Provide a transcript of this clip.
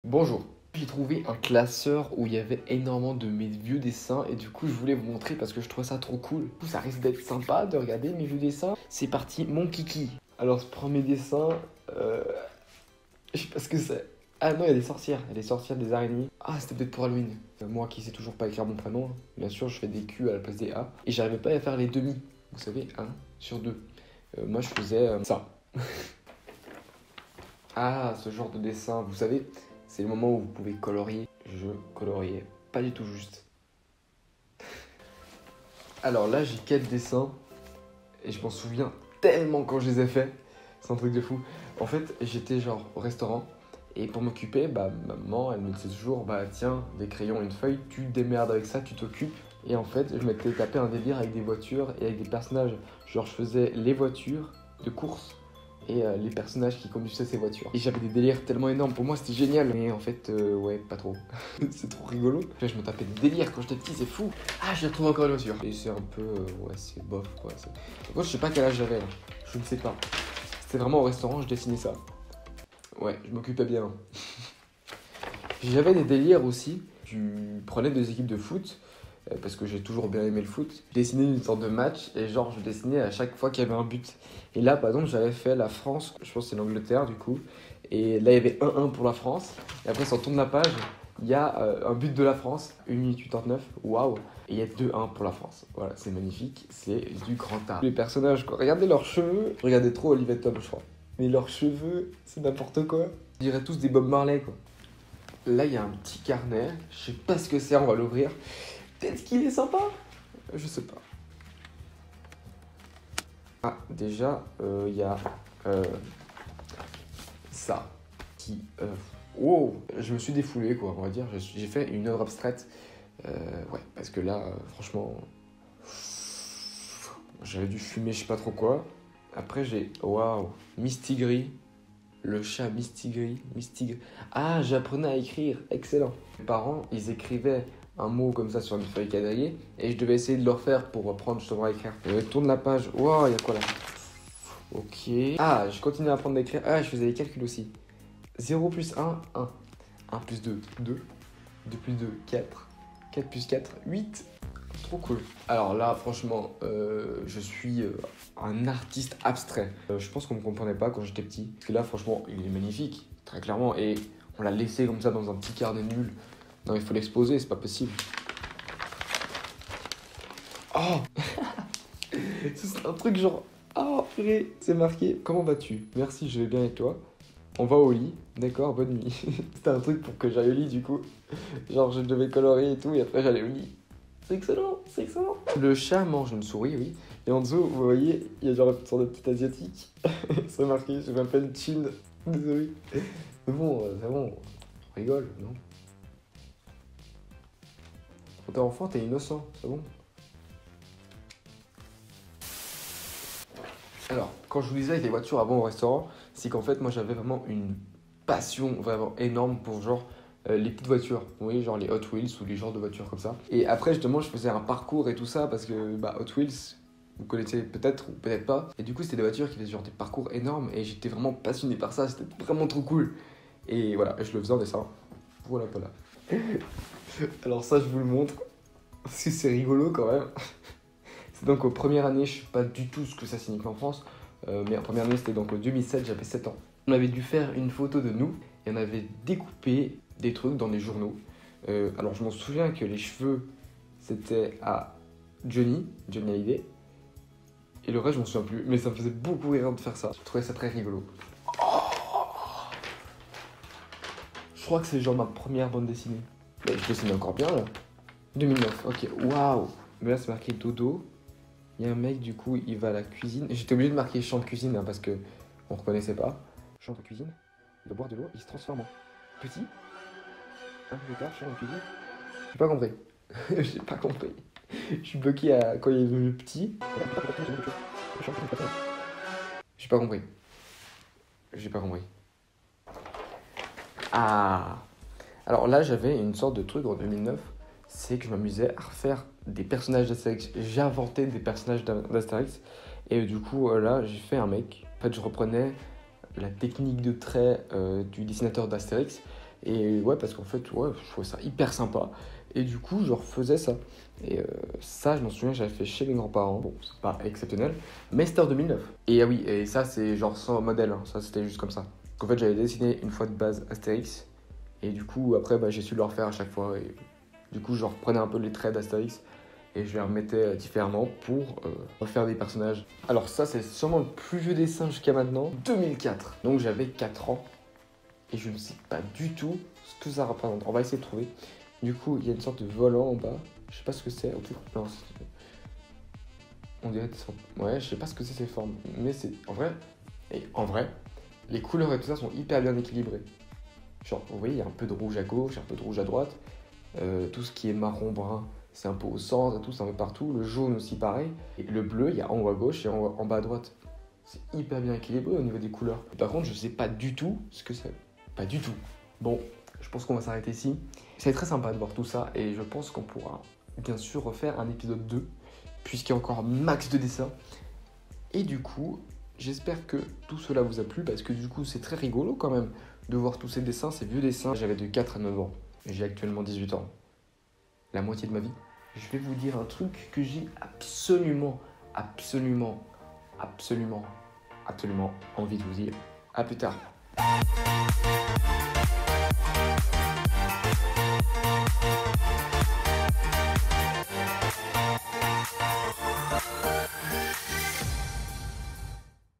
Bonjour, j'ai trouvé un classeur où il y avait énormément de mes vieux dessins et du coup je voulais vous montrer parce que je trouvais ça trop cool. Du coup ça risque d'être sympa de regarder mes vieux dessins. C'est parti, mon kiki. Alors ce premier dessin, je sais pas ce que c'est. Ah non, il y a des sorcières, des araignées. Ah, c'était peut-être pour Halloween. Moi qui sais toujours pas écrire mon prénom, hein. Bien sûr je fais des Q à la place des A. Et j'arrivais pas à faire les demi, vous savez, 1 sur 2. Moi je faisais ça. Ah, ce genre de dessin, vous savez, c'est le moment où vous pouvez colorier. Je coloriais pas du tout juste. Alors là, j'ai 4 dessins et je m'en souviens tellement quand je les ai faits. C'est un truc de fou. En fait, j'étais genre au restaurant et pour m'occuper, maman, elle me disait toujours, tiens, des crayons, une feuille, tu te démerdes avec ça, tu t'occupes. Et en fait, je m'étais tapé un délire avec des voitures et avec des personnages. Genre, je faisais les voitures de course et les personnages qui conduisaient ces voitures. Et j'avais des délires tellement énormes, pour moi c'était génial. Mais en fait, ouais, pas trop. C'est trop rigolo. Là, je me tapais des délires quand j'étais petit, c'est fou. Ah, j'ai retrouvé encore une voiture. Et c'est un peu, ouais, c'est bof quoi. Moi, je sais pas quel âge j'avais là. Je ne sais pas. C'était vraiment au restaurant, je dessinais ça. Ouais, je m'occupais bien. J'avais des délires aussi. Je prenais des équipes de foot parce que j'ai toujours bien aimé le foot. Je dessinais une sorte de match et genre je dessinais à chaque fois qu'il y avait un but. Et là par exemple j'avais fait la France, je pense que c'est l'Angleterre du coup. Et là il y avait 1-1 pour la France. Et après si on tourne la page, il y a un but de la France, 1 minute 89, waouh. Et il y a 2-1 pour la France. Voilà, c'est magnifique, c'est du grand art. Les personnages quoi, regardez leurs cheveux. Je regardais trop Olivier Tom je crois. Mais leurs cheveux, c'est n'importe quoi. On dirait tous des Bob Marley quoi. Là il y a un petit carnet, je sais pas ce que c'est, on va l'ouvrir. Peut-être qu'il est sympa. Je sais pas. Ah, déjà, il y a ça. Qui. Wow, je me suis défoulé, quoi, on va dire. J'ai fait une œuvre abstraite. Ouais, parce que là, franchement. J'avais dû fumer, je sais pas trop quoi. Après, j'ai. Waouh, Mistigris. Le chat Mistigris. Mistigris. Ah, j'apprenais à écrire. Excellent. Mes parents, ils écrivaient un mot comme ça sur une feuille quadrillée et je devais essayer de le refaire pour apprendre justement à écrire. Je tourne la page. Waouh, il y a quoi là? Ok. Ah, je continue à apprendre à écrire. Ah, je faisais les calculs aussi. 0 plus 1, 1. 1 plus 2, 2. 2 plus 2, 4. 4 plus 4, 8. Trop cool. Alors là, franchement, je suis un artiste abstrait. Je pense qu'on me comprenait pas quand j'étais petit. Parce que là, franchement, il est magnifique, très clairement. Et on l'a laissé comme ça dans un petit carnet nul. Non, il faut l'exposer, c'est pas possible. Oh c'est un truc genre... Oh, purée, c'est marqué. Comment vas-tu? Merci, je vais bien et toi? On va au lit, d'accord, bonne nuit. C'était un truc pour que j'aille au lit du coup. Genre, je devais colorier et tout, et après j'allais au lit. C'est excellent, c'est excellent. Le chat mange une souris, oui. Et en dessous, vous voyez, il y a genre une sorte de petit asiatique. C'est marqué, je m'appelle Chin. Désolé. Mais bon, c'est bon. On rigole, non? Quand t'es enfant, t'es innocent, c'est bon. Alors, quand je vous disais avec les voitures avant au restaurant, c'est qu'en fait, moi j'avais vraiment une passion vraiment énorme pour genre les petites voitures. Vous voyez, genre les Hot Wheels ou les genres de voitures comme ça. Et après, justement, je faisais un parcours et tout ça parce que Hot Wheels, vous connaissez peut-être ou peut-être pas. Et du coup, c'était des voitures qui faisaient genre des parcours énormes et j'étais vraiment passionné par ça. C'était vraiment trop cool. Et voilà, je le faisais en dessin. Voilà. Alors, ça, je vous le montre parce que c'est rigolo quand même. C'est donc aux premières années, je sais pas du tout ce que ça signifie en France, mais en première année c'était donc en 2007, j'avais 7 ans. On avait dû faire une photo de nous et on avait découpé des trucs dans des journaux. Alors je m'en souviens que les cheveux c'était à Johnny Hallyday, et le reste je m'en souviens plus, mais ça me faisait beaucoup rire de faire ça. Je trouvais ça très rigolo. Je crois que c'est genre ma première bande dessinée. Mais je dessine encore bien là. 2009, ok, waouh. Mais là c'est marqué dodo. Il y a un mec, du coup, il va à la cuisine. J'étais obligé de marquer champ de cuisine hein, parce que on reconnaissait pas. Champ de cuisine, il doit boire de l'eau, il se transforme en petit. Un peu plus tard, champ de cuisine. J'ai pas compris. J'ai pas compris. Je suis bloqué à quand il est devenu petit. J'ai pas compris. J'ai pas compris. Ah. Alors là, j'avais une sorte de truc en 2009. C'est que je m'amusais à refaire des personnages d'Astérix. J'inventais des personnages d'Astérix. Et du coup, là, j'ai fait un mec. En fait, je reprenais la technique de trait du dessinateur d'Astérix. Et ouais, parce qu'en fait, ouais, je trouvais ça hyper sympa. Et du coup, je refaisais ça. Et ça, je m'en souviens, j'avais fait chez mes grands-parents. Bon, c'est pas exceptionnel, mais c'était en 2009. Et ah oui, et ça, c'est genre sans modèle, hein. Ça, c'était juste comme ça. En fait, j'avais dessiné une fois de base Astérix. Et du coup, après, bah, j'ai su le refaire à chaque fois. Et du coup, je reprenais un peu les traits d'Astérix et je les remettais différemment pour refaire des personnages. Alors ça, c'est sûrement le plus vieux dessin jusqu'à maintenant, 2004. Donc j'avais 4 ans et je ne sais pas du tout ce que ça représente. On va essayer de trouver. Du coup, il y a une sorte de volant en bas. Je sais pas ce que c'est. Ok, non, on dirait des formes. Ouais, je sais pas ce que c'est ces formes, mais c'est en vrai, les couleurs et tout ça sont hyper bien équilibrées. Genre, vous voyez, il y a un peu de rouge à gauche, un peu de rouge à droite. Tout ce qui est marron brun, c'est un peu au centre et tout, c'est un peu partout. Le jaune aussi pareil. Et le bleu, il y a en haut à gauche et en bas à droite. C'est hyper bien équilibré au niveau des couleurs. Par contre, je sais pas du tout ce que c'est. Pas du tout. Bon, je pense qu'on va s'arrêter ici. C'est très sympa de voir tout ça et je pense qu'on pourra bien sûr refaire un épisode 2 puisqu'il y a encore max de dessins. Et du coup, j'espère que tout cela vous a plu parce que du coup, c'est très rigolo quand même de voir tous ces dessins, ces vieux dessins. J'avais de 4 à 9 ans. J'ai actuellement 18 ans. La moitié de ma vie. Je vais vous dire un truc que j'ai absolument envie de vous dire. À plus tard.